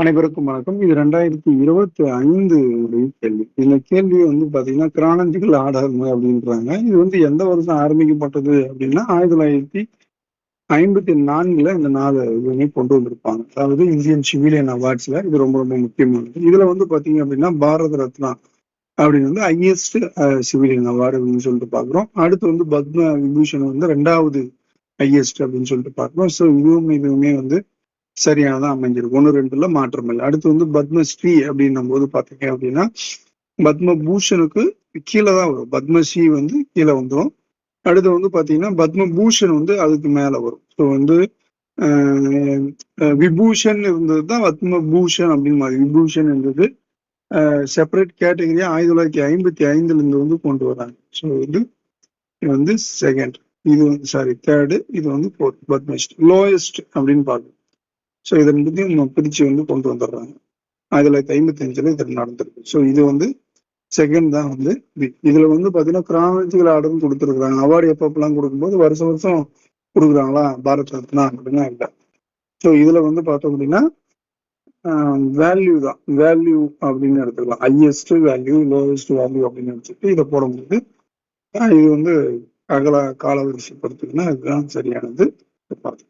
அனைவருக்கும் வணக்கம். இது 2025 உடைய கேள்வி. இந்த கேள்வி வந்து பாத்தீங்கன்னா, கிரானலாஜிக்கல் ஆர்டர் அப்படின்றாங்க. இது வந்து எந்த வருஷம் ஆரம்பிக்கப்பட்டது அப்படின்னா, 1954ல இந்த 4 இதுவுமே கொண்டு வந்திருப்பாங்க. அதாவது இந்தியன் சிவிலியன் அவார்ட்ஸ்ல இது ரொம்ப ரொம்ப முக்கியமானது. இதுல வந்து பாத்தீங்க அப்படின்னா, பாரத ரத்னா அப்படின்னு வந்து ஹையஸ்ட் சிவிலியன் அவார்டு அப்படின்னு சொல்லிட்டு பாக்குறோம். அடுத்து வந்து பத்ம விபூஷன் வந்து 2வது ஹையஸ்ட் அப்படின்னு சொல்லிட்டு பாக்குறோம். ஸோ இதுவுமே வந்து சரியானதான் அமைஞ்சிருக்கு. 1, 2ல மாற்றம் இல்லை. அடுத்து வந்து பத்மஸ்ரீ அப்படின்னும் போது பாத்தீங்க அப்படின்னா, பத்ம பூஷனுக்கு கீழே தான் வரும். பத்மஸ்ரீ வந்து கீழே வந்துடும். அடுத்து வந்து பாத்தீங்கன்னா பத்ம பூஷன் வந்து அதுக்கு மேல வரும். ஸோ வந்து விபூஷன் இருந்தது தான் பத்ம பூஷன் அப்படின்னு மாதிரி. விபூஷன் இருந்தது செப்பரேட் கேட்டகரியா 1955ல இருந்து வந்து கொண்டு வராங்க. ஸோ வந்து இது வந்து செகண்ட், இது வந்து சாரி தேர்டு, இது வந்து ஃபோர்த். பத்மஸ்ரீ லோயஸ்ட் அப்படின்னு பார்க்கணும். ஸோ இதை ரெண்டுத்தையும் பிரிச்சு வந்து கொண்டு வந்துடுறாங்க. 1955ல இது நடந்திருக்கு. ஸோ இது வந்து செகண்ட் தான் வந்து இதுல வந்து பாத்தீங்கன்னா கிரானலாஜிக்கல் ஆர்டர்னு கொடுத்துருக்காங்க. அவார்டு எப்பப்பெல்லாம் கொடுக்கும்போது வருஷம் வருஷம் கொடுக்குறாங்களா பாரத் ரத்னா அப்படின்னா இல்லை. ஸோ இதுல வந்து பார்த்தோம் அப்படின்னா வேல்யூ தான், வேல்யூ அப்படின்னு எடுத்துக்கலாம். ஹையஸ்ட் வேல்யூ, லோவஸ்ட் வேல்யூ அப்படின்னு எடுத்துட்டு இதை போடும்போது இது வந்து அகல காலவரிசைப்படுத்துக்குன்னா இதுதான் சரியானது. பார்த்து